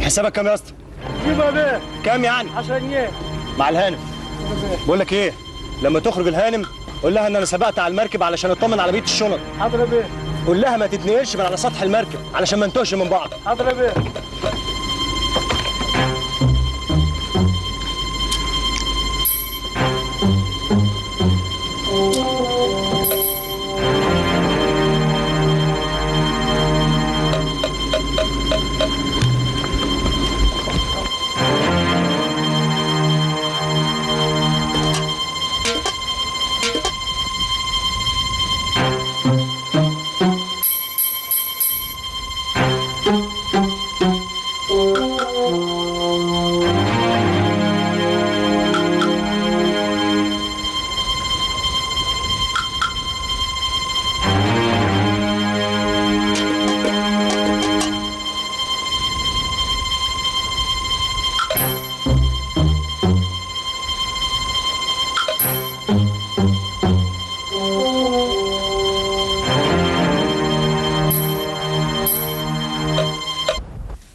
حسابك كام يا اسطى؟ جيبها بيه. كام يعني؟ 10 جنيه مع الهانم. بقول لك ايه؟ لما تخرج الهانم قول لها ان انا سبقت على المركب علشان اطمن على بقيه الشنط. حاضر يا بيه. قول لها ما تتنقلش من على سطح المركب علشان ما نتوهش من بعض. حاضر يا بيه.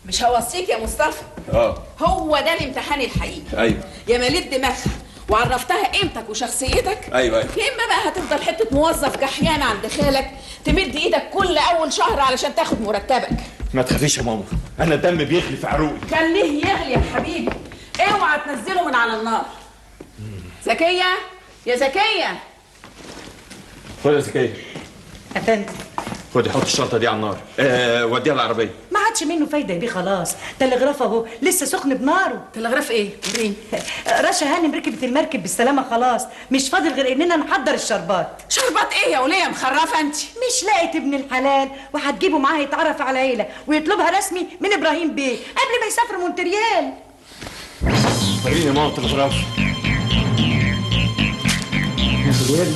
مش هوصيك يا مصطفى. هو ده الامتحان الحقيقي. ايوه يا مليت دماغها وعرفتها قيمتك وشخصيتك. ايوه يا اما بقى هتفضل حته موظف جحيان عند خالك تمد ايدك كل اول شهر علشان تاخد مرتبك. ما تخافيش يا ماما، انا الدم بيغلي في عروقي. كان ليه يغلي يا حبيبي؟ اوعى تنزله من على النار. زكيه يا زكيه. خد يا زكيه. افندم خدي حط الشنطه دي على النار. وديها العربيه. ما عادش منه فايده يا بيه خلاص، تلغراف اهو لسه سخن بناره. تلغراف ايه؟ وريني. رشا هانم ركبت المركب بالسلامه خلاص، مش فاضل غير اننا نحضر الشربات. شربات ايه يا وليه مخرفه انت؟ مش لقيت ابن الحلال وهتجيبه معاه يتعرف على عيله ويطلبها رسمي من ابراهيم بيه قبل ما يسافر مونتريال. وريني يا ماما التلغراف. يا خلوان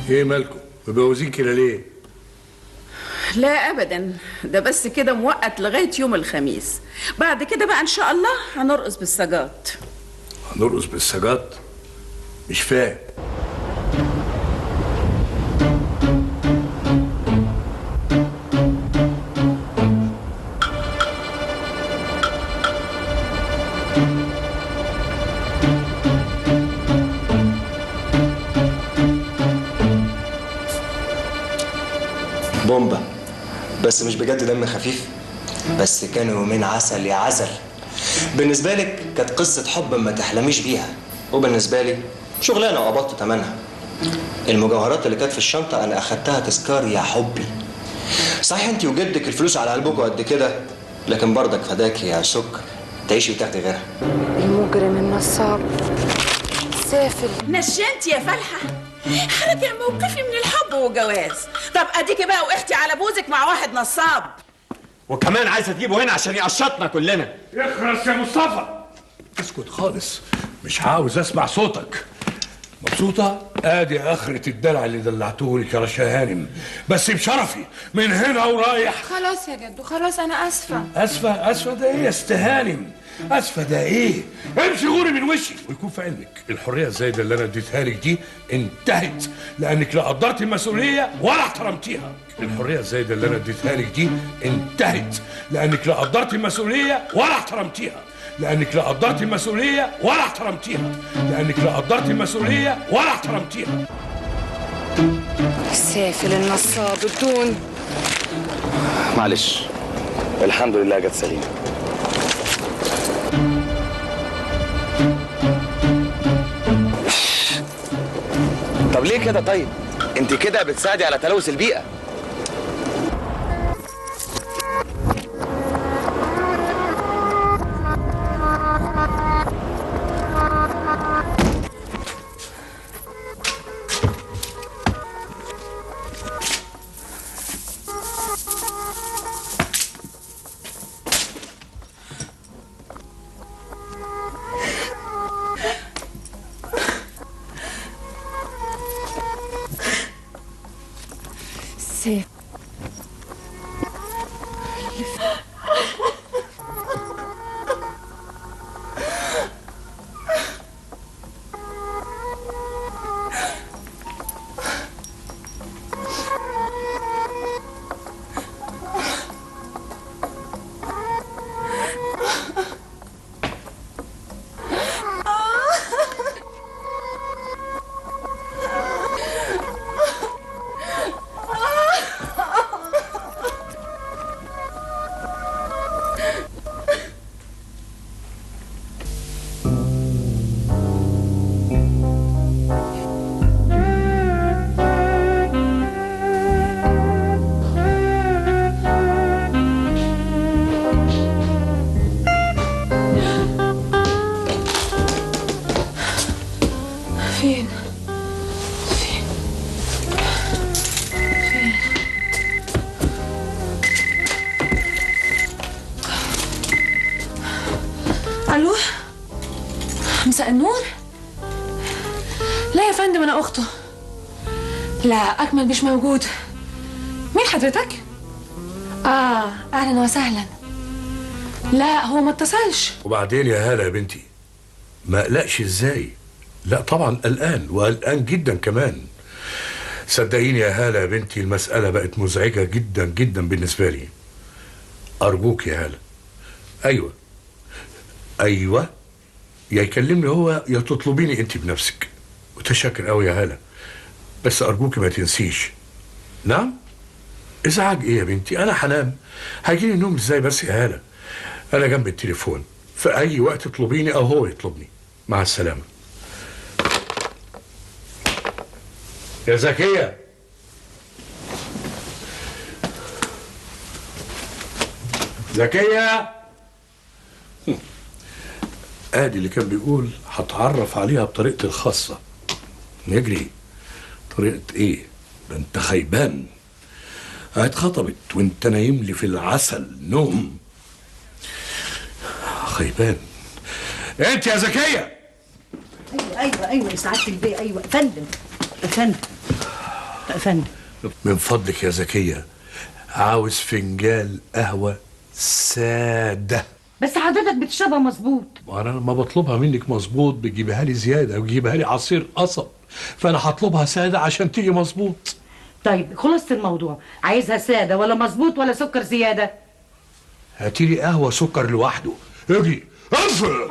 ايه مالكم؟ مبوزين كده ليه؟ لا ابدا، ده بس كده موقت لغايه يوم الخميس. بعد كده بقى ان شاء الله هنرقص بالسجات. هنرقص بالسجات؟ مش فاهم. بومبا، بس مش بجد دم خفيف. بس كانوا يومين عسل يا عسل. بالنسبة لك كانت قصة حب ما تحلميش بيها، وبالنسبة لي شغلانة وقبضت تمنها. المجوهرات اللي كانت في الشنطة أنا أخدتها تذكار يا حبي. صحيح أنت وجدك الفلوس على قلبكم قد كده، لكن برضك فداك يا سكر تعيشي وتاخدي غيرها. المجرم النصاب سافل. نشنتي يا فالحه، حركة موقفي من الحب والجواز. طب اديكي بقى وقفتي على بوزك مع واحد نصاب، وكمان عايزه تجيبه هنا عشان يقشطنا كلنا. اخرس يا مصطفى. اسكت خالص، مش عاوز اسمع صوتك. مبسوطة؟ ادي اخرة الدلع اللي دلعتهولك يا رشا هانم، بس بشرفي من هنا ورايح. خلاص يا جدو خلاص، انا اسفة. اسفة ده ايه يا ست هانم؟ اسفة ده ايه؟ امشي غوري من وشي. ويكون في علمك الحرية الزايدة اللي انا اديتها لك دي انتهت، لانك لا قدرتي المسؤولية ولا احترمتيها. الحرية الزايدة اللي انا اديتها لك دي انتهت، لانك لا قدرتي المسؤولية ولا احترمتيها. لانك لا قدرتي المسؤولية ولا احترمتيها. لانك لا قدرتي المسؤولية ولا احترمتيها. سافل النصاب الدون. معلش، الحمد لله جت سليمة. طب ليه كده طيب؟ انت كده بتساعدي على تلوث البيئة. سيف. فين؟ الو، مساء النور. لا يا فندم، انا اخته. لا، اكمل مش موجود. مين حضرتك؟ اهلا وسهلا. لا، هو ما اتصلش. وبعدين يا هالة يا بنتي، ما قلقش ازاي؟ لا طبعا قلقان، وقلقان جدا كمان. صدقيني يا هالة يا بنتي، المسألة بقت مزعجة جدا جدا بالنسبة لي. أرجوك يا هالة. أيوة، يا يكلمني هو يا تطلبيني أنت بنفسك. متشكر أوي يا هالة، بس أرجوك ما تنسيش. نعم؟ إزعاج إيه يا بنتي؟ أنا هنام. هيجيلي النوم إزاي بس يا هالة؟ أنا جنب التليفون، في أي وقت تطلبيني أو هو يطلبني. مع السلامة. يا زكية، زكية، ادي اللي كان بيقول هتعرف عليها بطريقتي الخاصة. نجري. طريقة ايه؟ ده انت خيبان. اتخطبت وانت نايم لي في العسل نوم. خيبان. انت يا زكية. ايوه يا سعادة البيه. ايوه يا فندم. يا فندم من فضلك يا زكية، عاوز فنجان قهوة سادة. بس حضرتك بتشربها مظبوط. وانا لما بطلبها منك مظبوط بتجيبها لي زيادة وتجيبها لي عصير قصب، فانا هطلبها سادة عشان تيجي مظبوط. طيب خلصت الموضوع، عايزها سادة ولا مظبوط ولا سكر زيادة؟ هاتيلي قهوة سكر لوحده. اجي اقفل.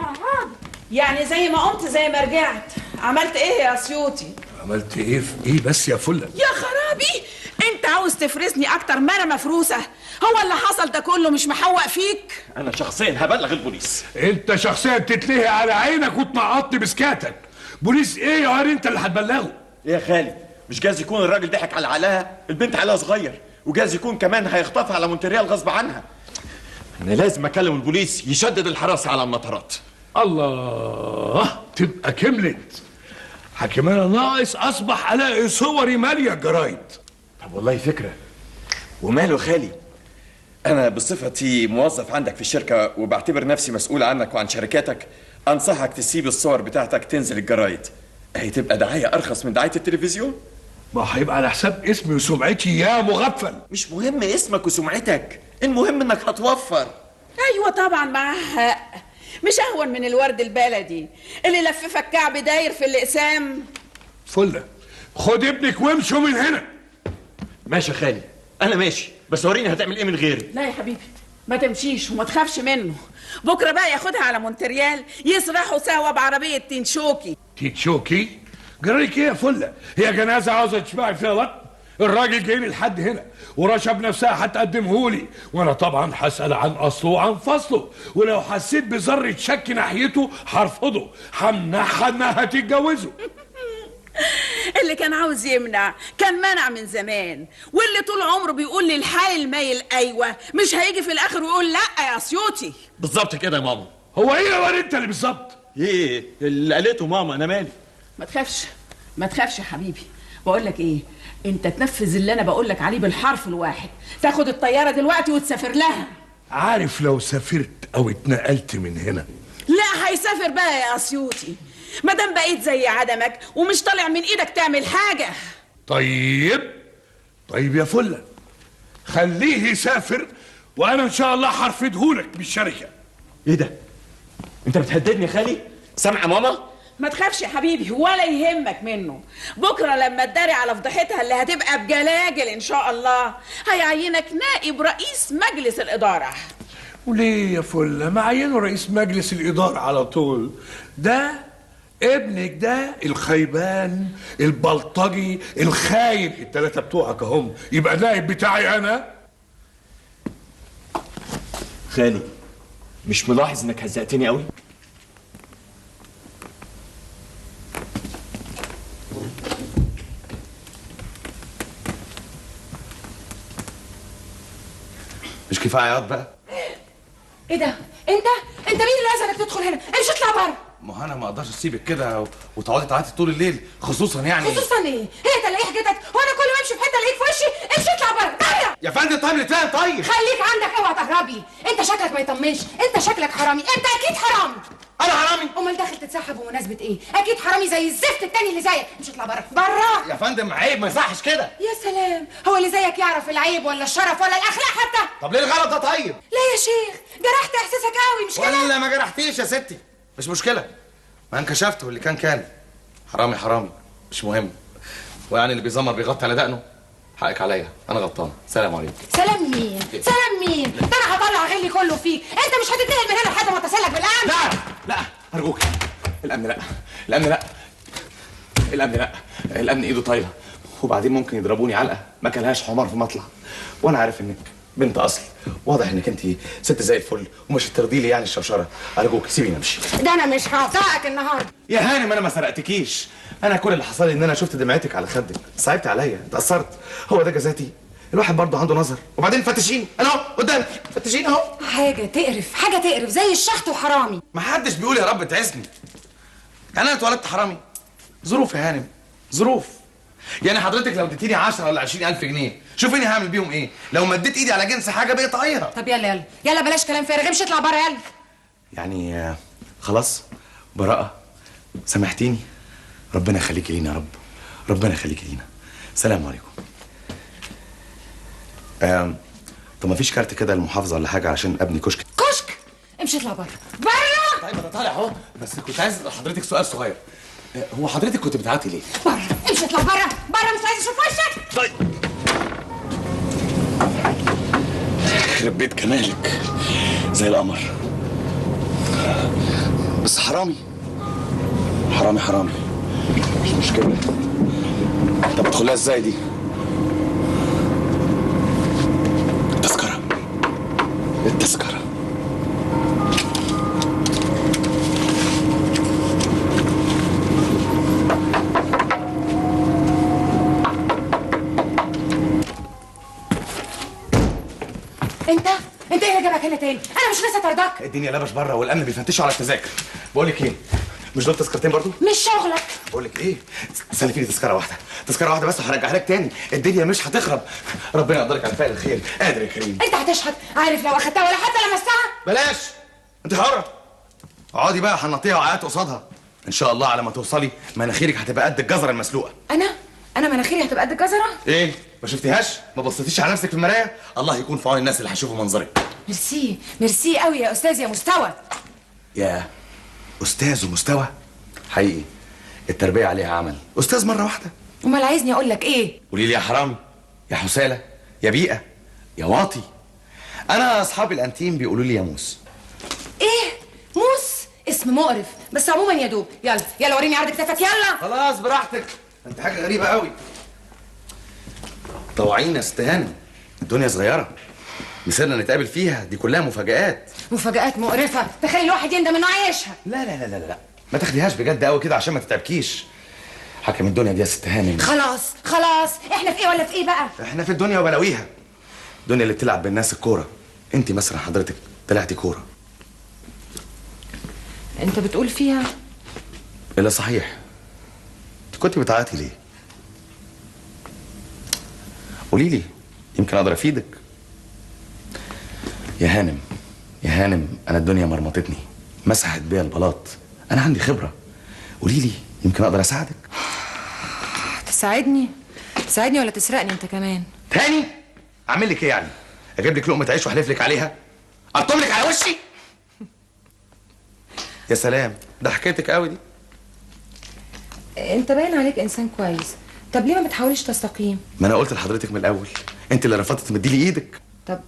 يعني زي ما قمت زي ما رجعت. عملت ايه يا اسيوطي؟ عملت ايه في ايه بس يا فلة؟ يا خرابي، انت عاوز تفرسني اكتر ما انا مفروسه؟ هو اللي حصل ده كله مش محوق فيك؟ انا شخصيا هبلغ البوليس. انت شخصيا تتلهي على عينك وتنقطني بسكاتك. بوليس ايه يا واد؟ انت اللي هتبلغه. ايه يا خالد، مش جايز يكون الراجل ضحك على عقلها؟ البنت عقلها صغير، وجايز يكون كمان هيخطفها على مونتريال غصب عنها. انا لازم اكلم البوليس يشدد الحراسه على المطارات. الله، تبقى كملت. حكيمانا ناقص اصبح الاقي صوري ماليه الجرايد. طب والله فكره. وماله خالي، انا بصفتي موظف عندك في الشركه وبعتبر نفسي مسؤول عنك وعن شركاتك، انصحك تسيب الصور بتاعتك تنزل الجرايد. هي تبقى دعايه ارخص من دعايه التلفزيون. ما هيبقى على حساب اسمي وسمعتي يا مغفل. مش مهم اسمك وسمعتك، المهم انك هتوفر. ايوه طبعا معاها حق. مش اهون من الورد البلدي اللي لففك كعب داير في الاقسام؟ فله، خد ابنك وامشوا من هنا. ماشي يا خالي، انا ماشي، بس وريني هتعمل ايه من غيري. لا يا حبيبي، ما تمشيش وما تخافش منه. بكره بقى ياخدها على مونتريال يسرحوا سوا بعربيه تنشوكي. تنشوكي؟ جرالك ايه يا فله؟ هي جنازه عاوزه تشبعي فيها بطن؟ الراجل جاي لي لحد هنا ورشا بنفسها هتقدمهولي، وانا طبعا هسال عن اصله وعن فصله، ولو حسيت بذره شك ناحيته هرفضه، همنعها انها تتجوزه. اللي كان عاوز يمنع كان منع من زمان، واللي طول عمره بيقول لي الحال المايل ايوه مش هيجي في الاخر ويقول لا يا اسيوطي. بالظبط كده يا ماما. هو ايه يا واد انت اللي بالظبط؟ ايه اللي قالته ماما؟ انا مالي. ما تخافش يا حبيبي. بقول لك ايه، انت تنفذ اللي انا بقول لك عليه بالحرف الواحد. تاخد الطياره دلوقتي وتسافر لها. عارف لو سافرت او اتنقلت من هنا؟ لا هيسافر بقى يا اسيوطي، ما دام بقيت زي عدمك ومش طالع من ايدك تعمل حاجه. طيب طيب يا فله، خليه يسافر وانا ان شاء الله هرفدهولك بالشركه. ايه ده؟ انت بتهددني يا خالي؟ سامعه ماما؟ ما تخافش يا حبيبي ولا يهمك منه. بكره لما تداري على فضيحتها اللي هتبقى بجلاجل ان شاء الله هيعينك نائب رئيس مجلس الاداره. وليه يا فله ما عينه رئيس مجلس الاداره على طول؟ ده ابنك ده الخيبان البلطجي الخاين، التلاتة بتوعك اهم، يبقى نائب بتاعي انا؟ خالي مش ملاحظ انك هزقتني قوي؟ مش كفايه عياط بقى؟ ايه ده؟ انت مين اللي اذنك تدخل هنا؟ امشي اطلع بره. ما هو انا ما اقدرش اسيبك كده وتقعدي تعيطي طول الليل، خصوصا يعني. خصوصا ايه؟ هي تلاقي حاجتك وانا كل ما امشي في حته الاقيك في وشي. امشي اطلع بره بره. يا فندم طيب نتفاهم طيب. خليك عندك اوعى تهربي. انت شكلك ما يطمنش، انت شكلك حرامي، انت اكيد حرامي. انا حرامي؟ امال داخل تتسحب بمناسبه ايه؟ اكيد حرامي زي الزفت التاني اللي زيك. مش اطلع بره بره. يا فندم عيب، ما يصحش كده. يا سلام، هو اللي زيك يعرف العيب ولا الشرف ولا الاخلاق حتى؟ طب ليه الغلط ده طيب؟ لا يا شيخ، جرحت احساسك قوي مش كده؟ ولا ما جرحتيش يا ستي، مش مشكله، ما انكشفت واللي كان حرامي حرامي مش مهم، ويعني اللي بيزمر بيغطي على دقنه. حقك عليا، انا غلطان. سلام عليكم. سلام مين؟ سلام مين؟ ده انا هطلع غلي كله فيك، انت مش هتتنقل من هنا لحد ما اتصلك بالامن. لا لا ارجوك، الامن لا، الامن لا، الامن لا، الامن ايده طايله، وبعدين ممكن يضربوني علقه ما كلهاش حمار في مطلع، وانا عارف انك بنت اصل، واضح انك انت ست زي الفل ومش هترضي لي يعني الشوشره. ارجوك سيبيني امشي. ده انا مش هقطعك النهارده يا هانم انا ما سرقتكيش، انا كل اللي حصل لي ان انا شفت دمعتك على خدك، صعبت عليا، اتاثرت، هو ده جزاتي. الواحد برضه عنده نظر، وبعدين فتشين انا اهو قدامك، فتشين اهو. حاجه تقرف، حاجه تقرف زي الشحت وحرامي. ما حدش بيقول يا رب تعزني، يعني انا اتولدت حرامي؟ ظروف يا هانم، ظروف. يعني حضرتك لو اديتيني 10 ولا 20,000 جنيه شوفيني هعمل بيهم ايه؟ لو مديت ايدي على جنس حاجه بقيت طايره. طب يلا يلا يلا بلاش كلام فارغ، امشي اطلع بره يلا. يعني خلاص براءة، سامحتيني؟ ربنا يخليكي لينا يا رب، ربنا يخليكي لينا. سلام عليكم. طب ما فيش كارت كده المحافظة ولا حاجة عشان ابني كشك؟ كشك؟ امشي اطلع بره بره. طيب انا طالع اهو، بس كنت عايز حضرتك سؤال صغير. هو حضرتك كنت بتعيطي ليه؟ بره امشي اطلع بره بره، مش عايز اشوف وشك. طيب يخرب بيت كمالك زي القمر، بس حرامي حرامي حرامي مش مشكلة. طب ادخلها ازاي دي؟ التذكرة، التذكرة. انت ايه اللي جابك هنا تاني؟ انا مش لسه طردك. الدنيا لبش بره والامن بيفتشوا على التذاكر. بقول لك ايه، مش دول تذكرتين برضو؟ مش شغلك. بقول لك ايه، سلفيني تذكره واحده، تذكره واحده بس وهرجعها لك تاني. الدنيا مش هتخرب، ربنا يقدرك على فعل الخير، قادر يا كريم. انت هتشهد، عارف لو اخدتها ولا حتى لمستها؟ بلاش، انت حره، اقعدي بقى هنطيها وعيات قصادها. ان شاء الله على ما توصلي مناخيرك هتبقى قد الجزره المسلوقه. انا مناخيري هتبقى قد الجزره؟ ايه ما شفتيهاش؟ ما بصيتيش على نفسك في المرايه؟ الله يكون في عون الناس اللي هيشوفوا منظرك. ميرسي ميرسي قوي يا استاذ يا مستوى. يا استاذ ومستوى، حقيقي التربيه عليها عمل. استاذ مره واحده. امال عايزني اقول لك ايه؟ قولي لي يا حرامي، يا حساله، يا بيئه، يا واطي. انا اصحابي الانتيم بيقولوا لي يا موس. ايه موس؟ اسم مقرف بس عموما يا دوب. يلا يلا وريني عرض كتافك يلا. خلاص براحتك، انت حاجه غريبه قوي. طوعينا استهانه، الدنيا صغيره، مسيرنا نتقابل فيها دي كلها مفاجآت. مفاجآت مقرفه تخلي الواحد يندم انه عايشها. لا لا لا لا لا، ما تاخديهاش بجد قوي كده عشان ما تتعبكيش. حكم الدنيا دي يا ست هانم. خلاص خلاص، احنا في ايه ولا في ايه بقى؟ احنا في الدنيا وبلاويها، الدنيا اللي بتلعب بالناس الكوره. انت مثلا حضرتك طلعتي كوره. انت بتقول فيها؟ الا صحيح، انت كنت بتعيطي ليه؟ قولي لي يمكن اقدر افيدك. يا هانم يا هانم، انا الدنيا مرمطتني، مسحت بيا البلاط، انا عندي خبره، قولي لي يمكن اقدر اساعدك. تساعدني؟ تساعدني ولا تسرقني انت كمان؟ تاني؟ اعمل لك ايه يعني؟ اجيب لك لقمه عيش واحلف لك عليها؟ اطم لك على وشي؟ يا سلام، ده حكايتك قوي دي. انت باين عليك انسان كويس. طب ليه ما بتحاولش تستقيم؟ ما انا قلت لحضرتك من الاول، انت اللي رفضت تمدي لي ايدك. طب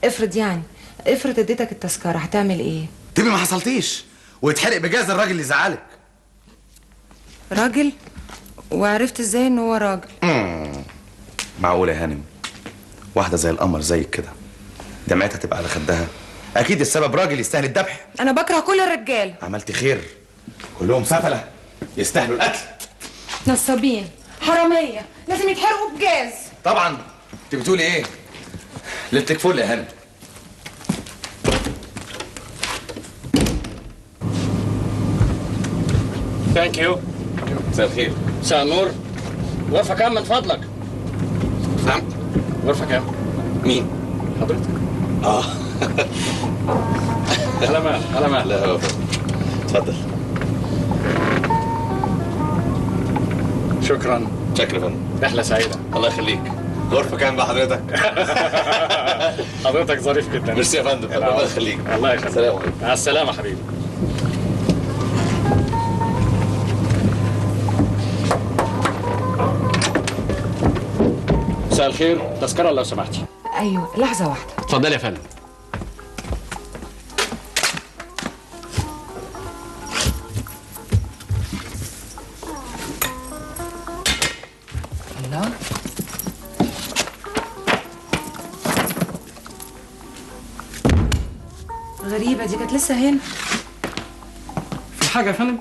افرض يعني افرض اديتك التذكره هتعمل ايه؟ تبقي ما حصلتيش ويتحرق بجاز الراجل اللي زعلك. راجل؟ وعرفت ازاي ان هو راجل؟ معقوله يا هانم؟ واحده زي القمر زيك كده دمعتها تبقى على خدها؟ اكيد السبب راجل يستاهل الذبح. انا بكره كل الرجال. عملت خير، كلهم سفله يستاهلوا القتل. نصابين، حراميه، لازم يتحرقوا بجاز. طبعا. انت بتقولي ايه؟ ليلتك فل يا هانم. ثانك يو. مساء الخير. مساء النور. غرفة كام من فضلك؟ نعم. غرفة كام؟ مين؟ حضرتك. على مال. لا هو اتفضل. شكرا. شكرا يا فندم. رحلة سعيدة. الله يخليك. غرفة كام بقى حضرتك؟ حضرتك ظريف جدا. ميرسي يا فندم. الله يخليك. الله يخليك. السلام عليكم. مع السلامة حبيبي. مساء الخير، تذكرة لو سمحتي. ايوه لحظه واحده. اتفضلي يا فندم. الله، غريبه دي كانت لسه هنا. في حاجة يا فندم؟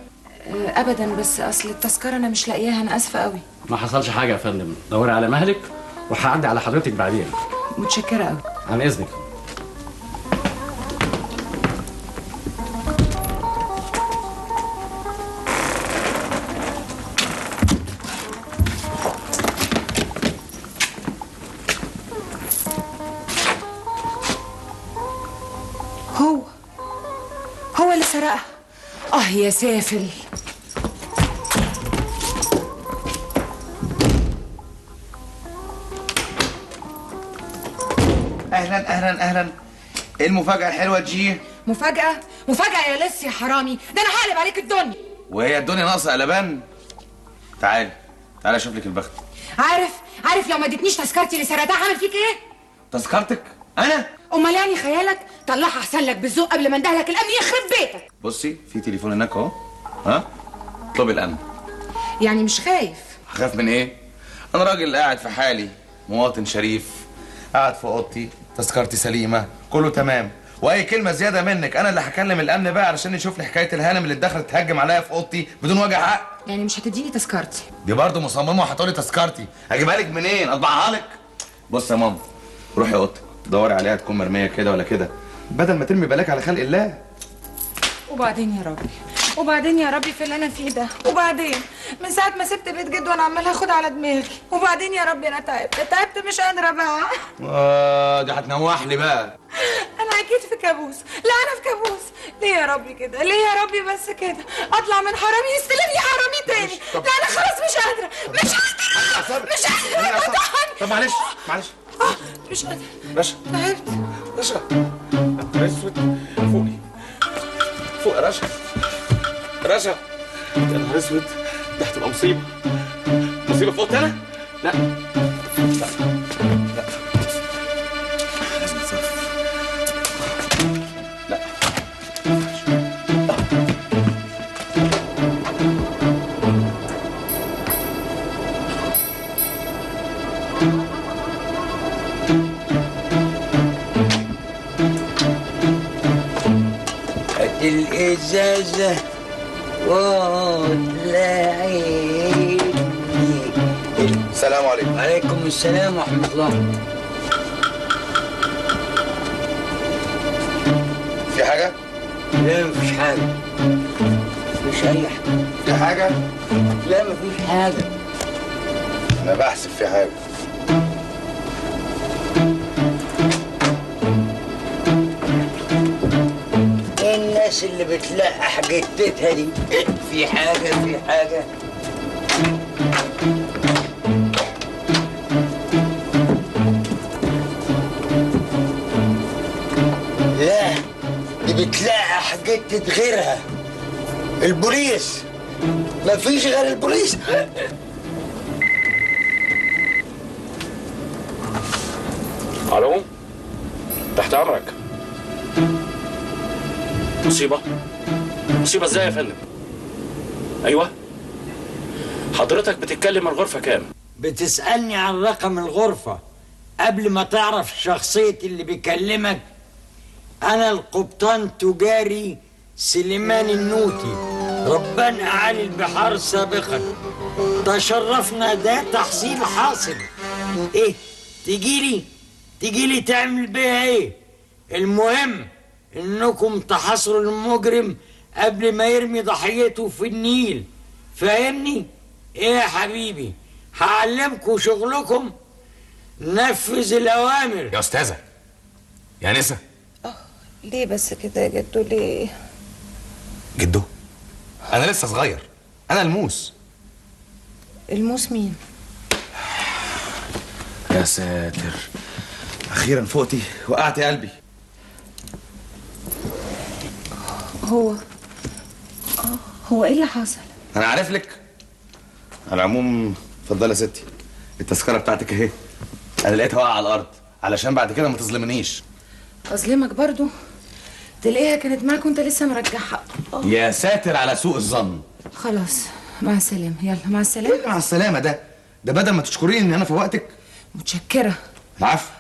ابدا، بس اصل التذكره انا مش لاقياها، انا اسفه قوي. ما حصلش حاجة يا فندم، دوري على مهلك وهعدي على حضرتك بعدين. متشكره قوي. عن إذنك. هو اللي سرقها. يا سافل. اهلا. ايه المفاجأة الحلوة دي؟ مفاجأة يا لص يا حرامي، ده انا هقلب عليك الدنيا. وهي الدنيا ناقصة قلبان؟ تعالي اشوف لك البخت. عارف لو ما اديتنيش تذكرتي اللي سرقتها هعمل فيك ايه؟ تذكرتك؟ انا؟ امال يعني خيالك؟ طلعها احسن لك بالذوق قبل ما اندهلك الامن يخرب بيتك. بصي في تليفون هناك اهو، ها؟ اطلبي الامن. يعني مش خايف؟ هخاف من ايه؟ انا راجل قاعد في حالي، مواطن شريف، قاعد في اوضتي، تذكرتي سليمه، كله تمام، واي كلمه زياده منك انا اللي هكلم الامن بقى علشان يشوف لي حكايه الهانم اللي اتدخلت تهجم عليا في اوضتي بدون وجه حق. يعني مش هتديني تذكرتي؟ دي برضه مصممه وهتقولي تذكرتي، اجيبها لك منين؟ اطبعها لك؟ بص يا ماما، روحي اوضتك دوري عليها تكون مرميه كده ولا كده، بدل ما ترمي بالك على خلق الله. وبعدين يا ربي في اللي انا فيه ده، وبعدين من ساعه ما سبت بيت جد وانا عماله اخد على دماغي، وبعدين يا ربي انا تعبت مش قادره بقى. دي هتنوح لي بقى. انا اكيد في كابوس. لا انا في كابوس. ليه يا ربي كده؟ ليه يا ربي بس كده؟ اطلع من حرامي يستلمني حرامي تاني. لا انا خلاص مش قادره. طب معلش مش قادره. رشا تعبت. رشا اسود فوق يا رشا يا نهار اسود، ده هتبقى مصيبه في اوضتي انا؟ لا لازم اتصرف. لا الإزازة وطلعيني. السلام عليكم. وعليكم السلام ورحمة الله. في حاجة؟ لا مفيش حاجة. مفيش أي حاجة. في حاجة؟ لا مفيش حاجة. أنا بحسب في حاجة. الناس اللي بتلقح جتتها دي في حاجة. بتلاقي حاجات غيرها. البوليس، مفيش غير البوليس. الو، تحت امرك. مصيبه؟ مصيبه ازاي يا فندم؟ ايوه، حضرتك بتتكلم الغرفه كام؟ بتسألني عن رقم الغرفة قبل ما تعرف شخصية اللي بيكلمك. أنا القبطان تجاري سليمان النوتي، ربان أعالي البحار سابقا. تشرفنا، ده تحصيل حاصل. إيه تجيلي تعمل بيها إيه؟ المهم إنكم تحاصروا المجرم قبل ما يرمي ضحيته في النيل. فاهمني؟ إيه يا حبيبي؟ هعلمكم شغلكم، نفذ الأوامر. يا أستاذة، يا نسا. ليه بس كده يا جدو؟ ليه؟ جدو؟ أنا لسه صغير، أنا الموس. الموس مين؟ يا ساتر، أخيرا فوقتي، وقعت قلبي. هو ايه اللي حصل؟ أنا عارف لك. على العموم اتفضلي يا ستي، التذكرة بتاعتك أهي. أنا لقيتها واقعة على الأرض علشان بعد كده ما تظلمنيش. اظلمك برضو؟ تلاقيها كانت معاك وانت لسه مرجعها. يا ساتر على سوء الظن. خلاص، مع السلامة. يلا مع السلامة. ايه مع السلامة ده بدل ما تشكريني ان انا فوقتك. متشكرة. العفو.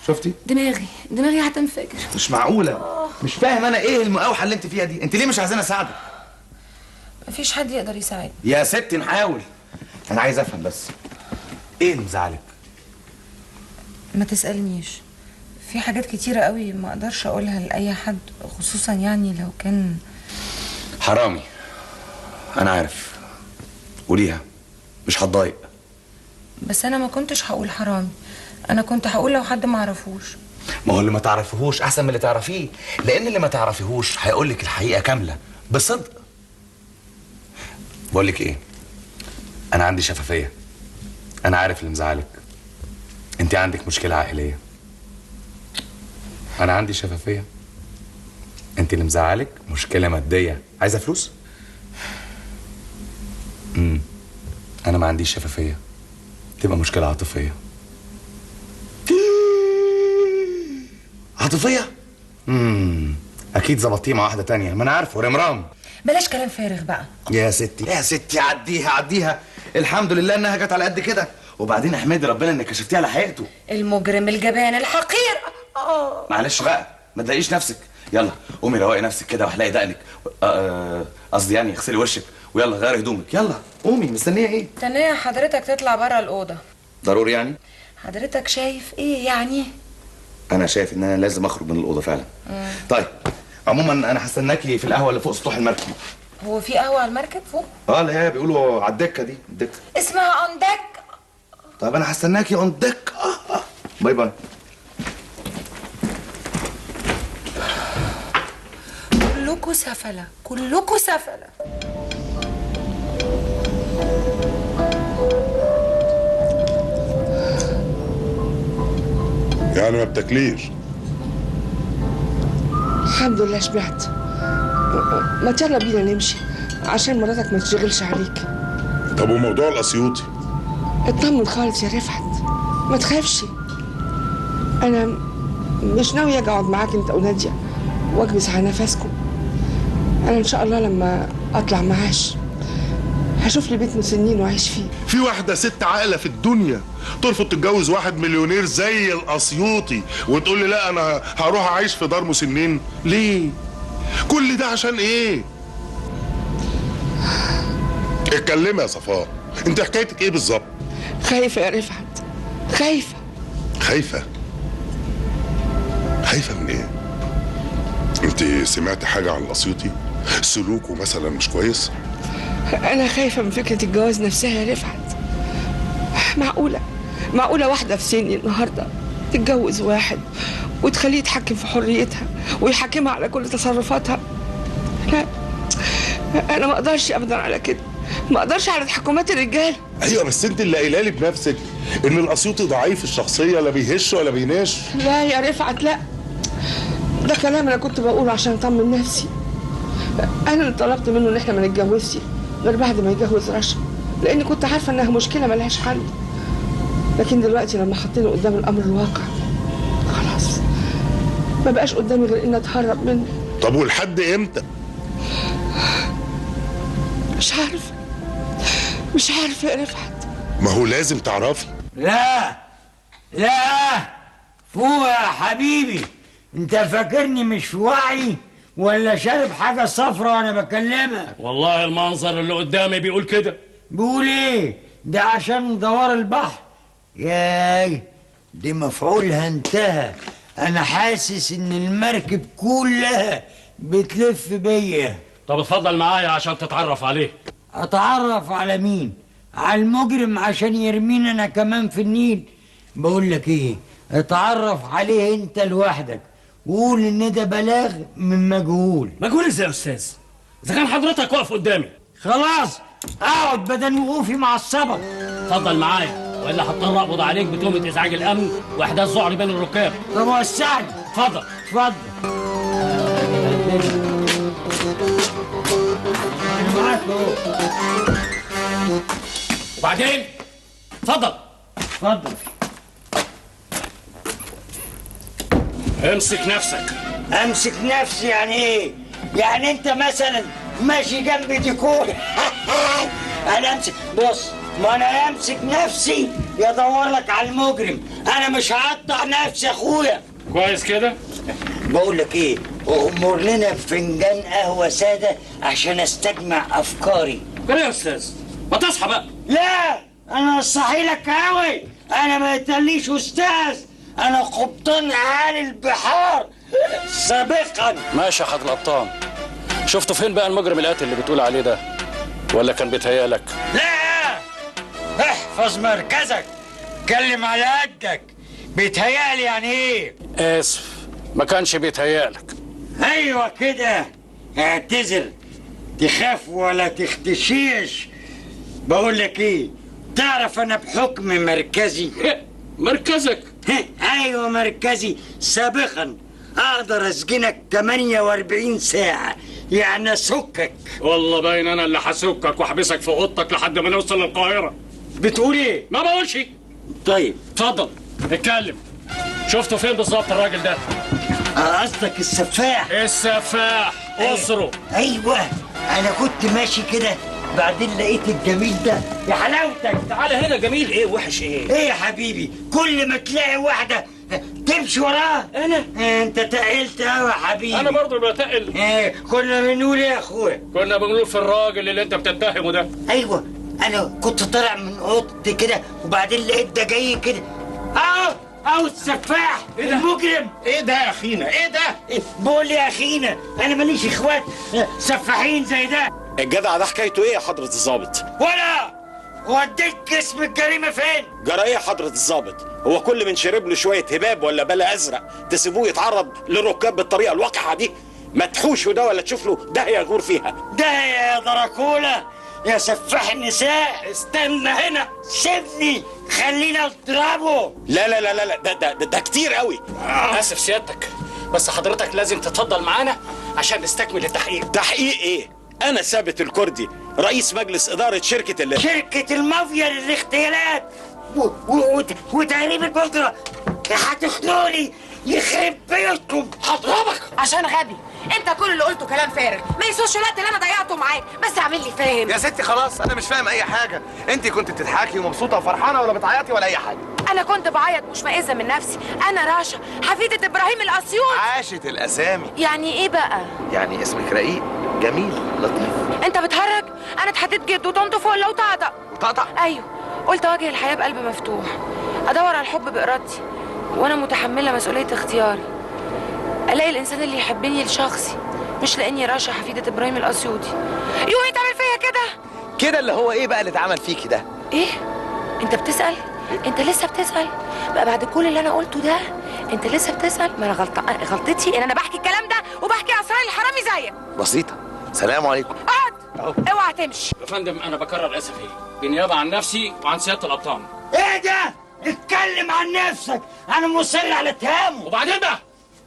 شفتي؟ دماغي هتنفجر. مش معقولة. مش فاهم انا ايه المقاوحة اللي انت فيها دي. انت ليه مش عايزاني اساعدك؟ مفيش حد يقدر يساعدني. يا ستي نحاول. انا عايز افهم بس ايه اللي مزعلك؟ ما تسألنيش، في حاجات كتيرة قوي ما اقدرش اقولها لأي حد، خصوصا يعني لو كان حرامي. انا عارف، قوليها، مش هتضايق. بس انا ما كنتش هقول حرامي، انا كنت هقول لو حد ما عرفوش. ما هو اللي ما تعرفيهوش احسن من اللي تعرفيه، لان اللي ما تعرفيهوش هيقول لك الحقيقة كاملة بصدق. بقول لك ايه، انا عندي شفافية. انا عارف اللي مزعلك، انت عندك مشكلة عائلية. انا عندي شفافية، انت اللي مزعلك مشكلة مادية. عايزة فلوس؟ انا ما عنديش شفافية، تبقى مشكلة عاطفية. عاطفية؟ اكيد ظبطتيه مع واحدة تانية، ما انا عارفه رمرام. بلاش كلام فارغ بقى. يا ستي عديها. الحمد لله انها جت على قد كده، وبعدين احمدي ربنا انك كشفتيه على حقيقته. المجرم الجبان الحقير. معلش بقى، ما تضايقيش نفسك. يلا قومي روقي نفسك كده واحلقي دقنك، قصدي يعني اغسلي وشك، ويلا غيري هدومك. يلا قومي، مستنيه ايه؟ مستنيه حضرتك تطلع بره الأوضة. ضروري يعني؟ حضرتك شايف ايه يعني؟ انا شايف ان انا لازم اخرج من الأوضة فعلا. طيب عموما انا هستناكي في القهوة اللي فوق سطوح المركب. هو في قهوة على المركب فوق؟ اللي هي بيقولوا على الدكة دي، الدكة اسمها اون ديك. طيب انا هستناكي اون ديك. باي باي. كلكوا سفلة، كلكوا سفلة. يعني ما بتاكليش؟ الحمد لله شبعت. ما يلا بينا نمشي عشان مراتك ما تشغلش عليك. طب وموضوع الاسيوطي؟ اطمن خالص يا رفعت، ما تخافش. انا مش ناوي اجي اقعد معاك انت وناديه واكبس على نفسكم. انا ان شاء الله لما اطلع معاش هشوف لي بيت مسنين واعيش فيه. في واحده ست عاقله في الدنيا ترفض تتجوز واحد مليونير زي الاسيوطي وتقول لي لا انا هروح اعيش في دار مسنين؟ ليه؟ كل ده عشان ايه؟ اتكلمي يا صفاء، انت حكايتك ايه بالظبط؟ خايفه يا رفعت، خايفه. خايفه من ايه؟ انت سمعت حاجه عن الاسيوطي؟ سلوكه مثلا مش كويس؟ انا خايفه من فكره الجواز نفسها يا رفعت. معقوله واحده في سني النهارده تتجوز واحد وتخليه يتحكم في حريتها ويحكمها على كل تصرفاتها؟ لا، انا ما اقدرش ابدا على كده، ما اقدرش على تحكمات الرجال. ايوه بس انت اللي قايله لي بنفسك ان الاسيوطي ضعيف الشخصيه، لا بيهش ولا بيناش. لا يا رفعت، لا ده كلام انا كنت بقوله عشان اطمن نفسي. انا اللي طلبت منه ان احنا ما نتجوزش غير بعد ما يتجوز رشا، لاني كنت عارفه انها مشكله ملهاش حل. لكن دلوقتي لما حطينا قدام الامر الواقع خلاص ما بقاش قدامي غير اني اتهرب منه. طب ولحد امتى؟ مش عارفه يا رفعت. ما هو لازم تعرفي. لا فوق يا حبيبي، انت فاكرني مش في وعي ولا شارب حاجه صفرا وانا بكلمك؟ والله المنظر اللي قدامي بيقول كده. بيقول ايه؟ ده عشان دوار البحر. ياي دي مفعولها انتهى. انا حاسس ان المركب كلها بتلف بيا. طب اتفضل معايا عشان تتعرف عليه. اتعرف على مين؟ على المجرم عشان يرمينا انا كمان في النيل؟ بقول لك ايه، اتعرف عليه انت لوحدك وقول ان ده بلاغ من مجهول. مجهول ازاي يا استاذ؟ اذا كان حضرتك واقف قدامي. خلاص اقعد بدل وقوفي مع الصبر. اتفضل معايا والا هضطر اقبض عليك بتهمه ازعاج الامن واحداث ذعر بين الركاب. طب وسعني. اتفضل. انا معاك اهو. وبعدين اتفضل. امسك نفسك. امسك نفسي يعني ايه؟ يعني انت مثلا ماشي جنب ديكور انا امسك؟ بص، ما انا امسك نفسي يدور لك على المجرم. انا مش هقطع نفسي يا اخويا. كويس كده؟ بقول لك ايه، امر لنا بفنجان قهوه ساده عشان استجمع افكاري. كده يا استاذ، ما تصحى بقى. لا انا اصحي لك قوي. انا ما يتقليش استاذ، انا قبطان اعالي البحار سابقا. ماشي يا حاج القبطان. شفته فين بقى المجرم القاتل اللي بتقول عليه ده؟ ولا كان بيتهيألك؟ لا احفظ مركزك، اتكلم على قدك. بيتهيألي يعني ايه؟ اسف، ما كانش بيتهيألك. ايوه كده، اعتذر. تخاف ولا تختشيش. بقول لك ايه، تعرف انا بحكم مركزي مركزك؟ ايوه مركزي سابقا اقدر اسجنك 48 ساعة، يعني اسكك. والله باين انا اللي هسكك واحبسك في اوضتك لحد ما نوصل للقاهرة. بتقول ايه؟ ما بقولش. طيب اتفضل اتكلم. شفته فين بالظبط الراجل ده؟ قصدك السفاح؟ السفاح اسره. ايوه انا كنت ماشي كده بعدين لقيت الجميل ده. يا حلاوتك تعالى هنا. جميل ايه وحش ايه؟ ايه يا حبيبي، كل ما تلاقي واحدة تمشي وراها. انا انت تقلت قوي يا حبيبي. انا برضه بتقل. ايه كنا بنقول ايه يا اخويا؟ كنا بنقول في الراجل اللي انت بتتهمه ده. ايوه انا كنت طالع من اوضتي كده وبعدين لقيت ده جاي كده. اهو السفاح. إيه ده؟ المجرم. ايه ده يا اخينا؟ ايه ده؟ بقول لي يا اخينا، انا ماليش اخوات سفاحين زي ده. الجدع ده حكايته ايه يا حضرة الضابط؟ ولا وديت جسم الجريمة فين؟ جرى ايه يا حضرة الضابط؟ هو كل من شرب له شوية هباب ولا بلا ازرق تسيبوه يتعرض للركاب بالطريقة الوقحة دي؟ ما تحوشوا ده ولا تشوف له ده يغور فيها. ده يا دراكولا يا سفاح النساء. استنى هنا. سيبني خلينا نضربه. لا لا لا لا ده كتير قوي. اسف سيادتك، بس حضرتك لازم تتفضل معانا عشان نستكمل التحقيق. تحقيق ايه؟ انا ثابت الكردي رئيس مجلس ادارة شركة المافيا للاغتيالات وتهريب البودرة. هتخنقني يخرب بيتكم. هضربك عشان غبي. انت كل اللي قلته كلام فارغ، ما يسوش الوقت اللي انا ضيعته معاك. بس اعمل لي فاهم يا ستي. خلاص انا مش فاهم اي حاجه. انت كنت بتضحكي ومبسوطه وفرحانه ولا بتعيطي ولا اي حاجه؟ انا كنت بعيط مش مائزه من نفسي. انا راشا حفيدة ابراهيم الاسيوط. عاشت الاسامي. يعني ايه بقى؟ يعني اسمك رقيق جميل لطيف. انت بتهرج؟ انا اتحديت جد وطنطف ولا وطقطق. وطقطق؟ ايوه، قلت اواجه الحياه بقلب مفتوح، ادور على الحب بارادتي وانا متحمله مسؤوليه اختياري، الاقي الانسان اللي يحبني لشخصي مش لاني راشا حفيدة ابراهيم الاسيوطي. يوم يتعمل فيا كده اللي هو ايه بقى اللي اتعمل فيكي ده؟ ايه؟ انت بتسأل؟ انت لسه بتسأل؟ بقى بعد كل اللي انا قلته ده انت لسه بتسأل؟ ما انا غلطتي ان انا بحكي الكلام ده وبحكي اسرار الحرامي زيك. بسيطه. سلام عليكم. اقعد. اوعى تمشي. يا فندم انا بكرر اسفي بالنيابه عن نفسي وعن سياده الابطال. ايه ده؟ اتكلم عن نفسك، انا مصر على اتهامه. وبعدين بقى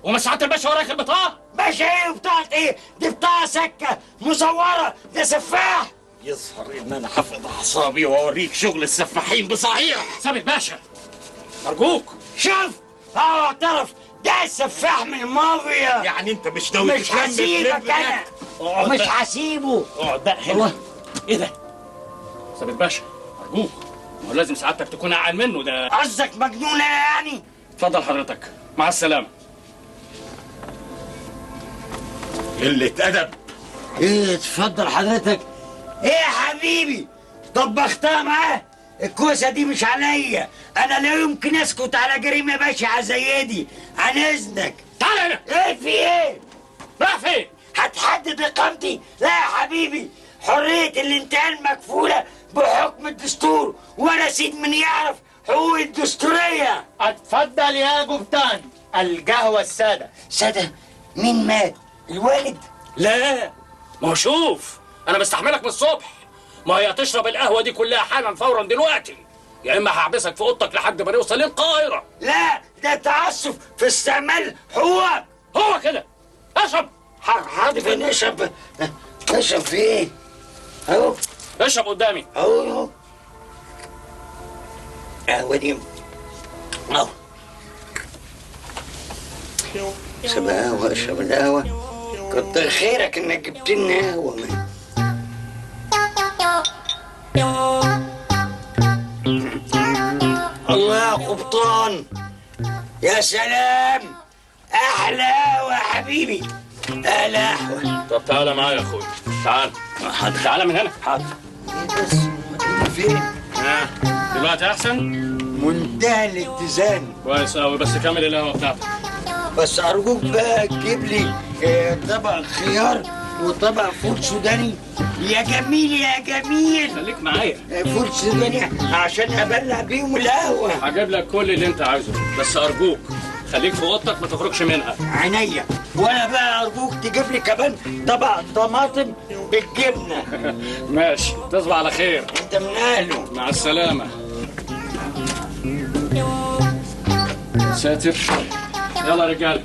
ومش سعاده الباشا وراك البطاقه؟ باشا ايه وبطاقة ايه؟ دي بطاقة سكة مزورة، ده سفاح. يظهر ان انا حافظ اعصابي واوريك شغل السفاحين بصحيح. ثابت باشا ارجوك. شوف اهو اعترف، ده السفاح من المافيا. يعني انت مش ناوي مش هسيبك انا، مش هسيبه. اقعد بقى هنا. ايه ده؟ ثابت باشا ارجوك، ما هو لازم سعادتك تكون اعقل منه ده. قصدك مجنونة يعني؟ اتفضل حضرتك، مع السلامه. قلة ادب. ايه اتفضل حضرتك. ايه يا حبيبي؟ طبختها معاه؟ الكوسه دي مش عليا، انا لا يمكن اسكت على جريمه بشعه زي دي. عن اذنك. تعال هنا. ايه في ايه؟ رايح فين؟ هتحدد اقامتي؟ لا يا حبيبي، حريه الانتقال مكفوله بحكم الدستور، وانا سيد من يعرف حقوق الدستوريه. اتفضل يا قبطان، القهوه الساده. ساده؟ مين مات؟ الوالد؟ لا، ما هو شوف انا بستحملك من الصبح، ما هي تشرب القهوه دي كلها حالا فورا دلوقتي، يا اما هحبسك في اوضتك لحد ما نوصل للقاهره. لا، ده تعسف في استعمال حقوقك. هو كده. اشرب. حاضر. فين اشرب؟ اشرب في ايه؟ اهو اشرب قدامي. اهو قهوه دي اهو. اشرب قهوه، اشرب القهوه. كتر خيرك انك جبت لنا قهوه. الله يا قبطان، يا سلام، احلى قهوه يا حبيبي، احلى قهوه. طب تعالى معايا يا اخويا، تعال. حاضر. تعالى من هنا. حاضر. ايه بس فين؟ دلوقتي احسن؟ منتهى الاتزان. كويس قوي، بس كمل القهوه بتاعتك. بس ارجوك بقى تجيب لي طبق خيار وطبق فول سوداني. يا جميل يا جميل. خليك معايا. فول سوداني عشان ابلع بيهم القهوه. هجيب لك كل اللي انت عايزه، بس ارجوك خليك في اوضتك ما تخرجش منها. عينيا. وانا بقى ارجوك تجيب لي كمان طبق طماطم بالجبنه. ماشي، تصبح على خير. انت من اهله. مع السلامه. ساتر. يلا يا رجاله.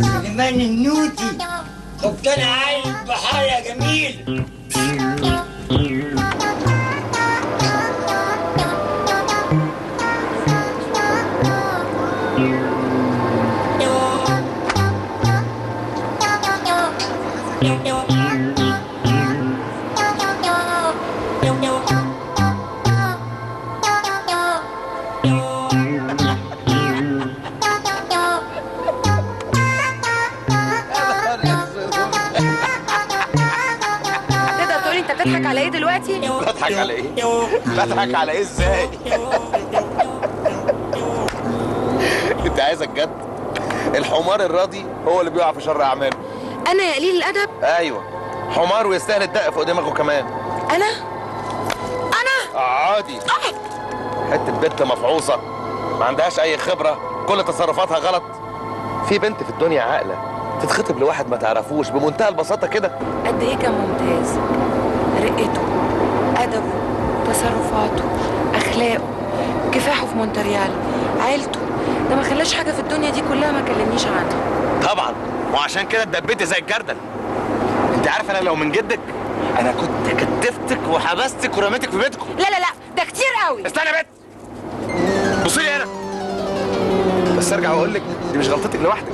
سليمان النوتي، قبطان عالي البحار يا جميل. بتضحك على ايه دلوقتي؟ بضحك على ايه؟ بضحك على ايه ازاي؟ انت عايزك جد؟ الحمار الراضي هو اللي بيقع في شر اعماله. انا يا قليل الادب؟ ايوه، حمار ويستاهل الدق فوق دماغه كمان. انا عادي. حته بنت مفعوصه ما عندهاش اي خبره، كل تصرفاتها غلط. في بنت في الدنيا عاقله تتخطب لواحد ما تعرفوش بمنتهى البساطه كده. قد ايه كان ممتاز، رقته، ادبه، تصرفاته، اخلاقه، كفاحه في مونتريال، عيلته. ده ما خلاش حاجه في الدنيا دي كلها ما كلمنيش عنها. طبعا، وعشان كده اتدبيتي زي الجردل. انت عارف انا لو من جدك انا كنت كتفتك وحبستك ورميتك في بيتكم. لا لا لا، ده كتير قوي. استنى يا بنت، بصي لي هنا. بس ارجع واقول لك دي مش غلطتك لوحدك،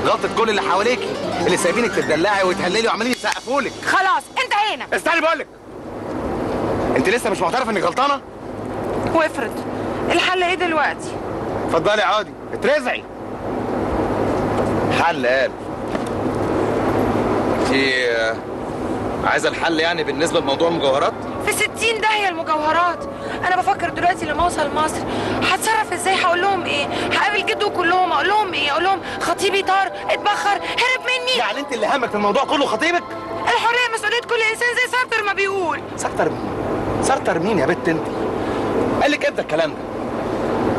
غلطة كل اللي حواليكي اللي سايبينك تدلعي وتهللي وعمالين يسقفوا لك. خلاص انتهينا. استني بقول لك، انت لسه مش معترفه انك غلطانه؟ وافرض الحل ايه دلوقتي؟ اتفضلي عادي، اترزعي. حل قال انت عايزه الحل يعني بالنسبه لموضوع المجوهرات؟ في 60 داهيه المجوهرات. انا بفكر دلوقتي لما اوصل مصر هتصرف ازاي، هقول لهم ايه، هقابل جده كلهم اقول لهم ايه، اقول لهم خطيبي طار اتبخر هرب مني. يعني انت اللي همك في الموضوع كله خطيبك؟ الحريه مسؤوليه كل انسان زي سارتر ما بيقول. سارتر مين؟ سارتر مين يا بت انت؟ قال لك امتى الكلام ده؟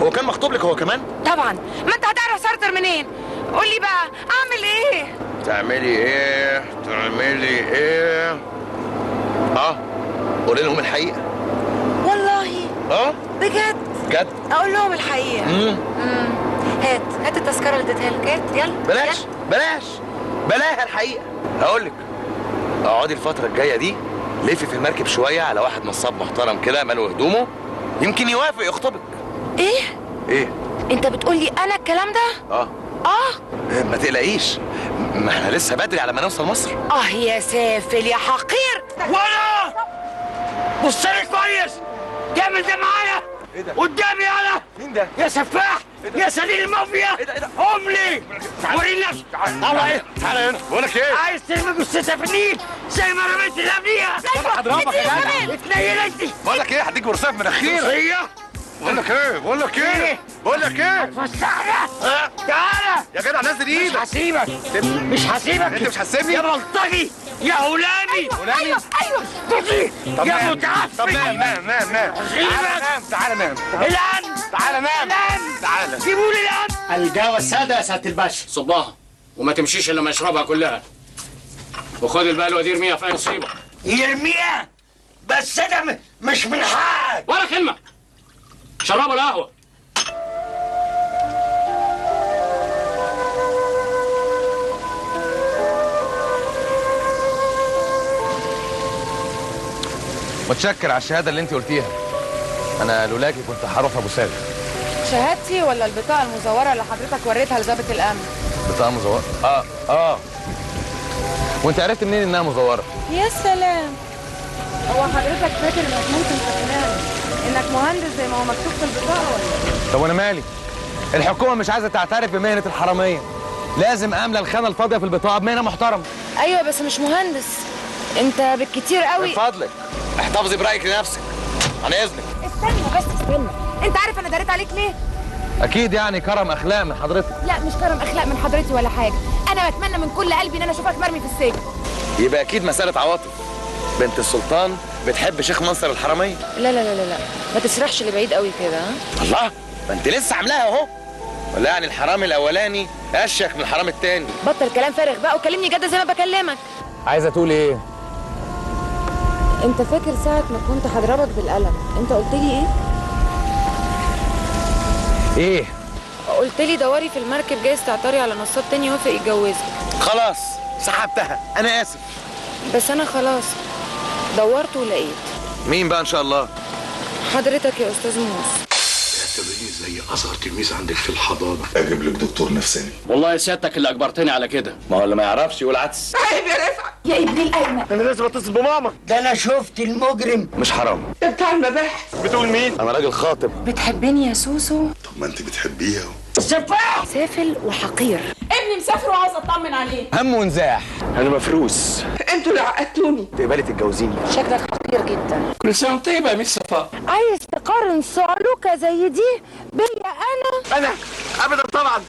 هو كان مخطوب لك هو كمان؟ طبعا، ما انت هتعرف سارتر منين؟ قول لي بقى اعمل ايه؟ تعملي ايه؟ قولي لهم الحقيقه. والله بجد اقول لهم الحقيقه. هات التذكره اللي اديتها لك. هات يلا. بلاها الحقيقه. هقول لك اقعدي الفتره الجايه دي لفي في المركب شويه على واحد نصاب محترم كده ماله هدومه، يمكن يوافق يخطبك. ايه انت بتقولي انا الكلام ده؟ ما تقلقيش، ما احنا لسه بدري على ما نوصل مصر. يا سافل يا حقير. ولا بص لي كويس، تعمل ده معايا قدامي انا. مين ده؟ يا سفاح يا سليل المافيا. قوم لي وريني نفسك. تعالى هنا. بقول لك ايه؟ عايز ترمي جثتها في النيل زي ما رميت اللي قبليها. هضربك يا جدع. اتنيل انت. بقول لك ايه؟ هديك برصاف من مناخيرك. هي بقول لك ايه؟ هتفسحنا. تعالى يا جدع نزل ايدك. مش هسيبك. انت مش هتسيبني يا بلطجي يا هلامي. ايوه بصي يا متعفن. طب نام. تعالى نام. الان تعالى نام. تعالى جيبوا لي الان. القهوة السادة يا سعادة الباشا. صباها وما تمشيش الا ما يشربها كلها، وخد البلوه دي ارميها في اي مصيبه. يرميها بس انا مش من حقك ولا كلمه. شربوا القهوه. متشكر على الشهاده اللي انت قلتيها. انا لولاكي كنت هروح ابو سالم. شهادتي ولا البطاقه المزوره اللي حضرتك وريتها لضابط الامن؟ بطاقه مزوره؟ وانت عرفت منين انها مزوره؟ يا سلام، هو حضرتك فاكر انك ممكن تقنعني انك مهندس زي ما هو مكتوب في البطاقه ولا؟ طب وانا مالي؟ الحكومه مش عايزه تعترف بمهنه الحراميه، لازم املى الخانه الفاضيه في البطاقه بمهنه محترمه. ايوه بس مش مهندس، انت بالكتير قوي. من فضلك احتفظي برايك لنفسك عن اذنك. استنى، انت عارف انا داريت عليك ليه؟ اكيد يعني كرم اخلاق من حضرتك. لا مش كرم اخلاق من حضرتي ولا حاجه، انا بتمنى من كل قلبي ان انا اشوفك مرمي في السجن. يبقى اكيد مساله عواطف. بنت السلطان بتحب شيخ منصر الحراميه. لا لا لا لا ما تسرحش لبعيد قوي كده. الله، ما انت لسه عاملاها اهو. ولا يعني الحرامي الاولاني اشيك من الحرامي التاني؟ بطل كلام فارغ بقى وكلمني جد زي ما بكلمك. عايزه تقول ايه؟ انت فاكر ساعه ما كنت هضربك بالقلم انت قلت لي ايه؟ قلت لي دوري في المركب جايز تعتري على نصاب تاني يوافق يتجوزك. خلاص سحبتها، انا اسف. بس انا خلاص دورت ولقيت. مين بقى ان شاء الله؟ حضرتك يا استاذ موسى. تعتبريني زي اصغر تلميذ عندك في الحضانه. اجيب لك دكتور نفساني. والله يا سيادتك اللي اجبرتني على كده. ما هو اللي ما يعرفش يقول عدس. عيب يا رفعت يا ابن الايمن. انا لازم اتصل بماما. ده انا شفت المجرم. مش حرام. ده بتاع المباحث. بتقول مين؟ انا راجل خاطب. بتحبني يا سوسو؟ طب ما انت بتحبيها. سفاح سافل وحقير. ابني مسافر وعاوز اطمن عليه. هم ونزاح. انا مفروس. انتوا اللي عقدتوني. تقبلي تتجوزيني؟ شكلك حقير جدا. كل سنه وانت طيبه يا ميس صفاء. عايز تقارن صعلوكه زي دي بيا انا؟ ابدا طبعا.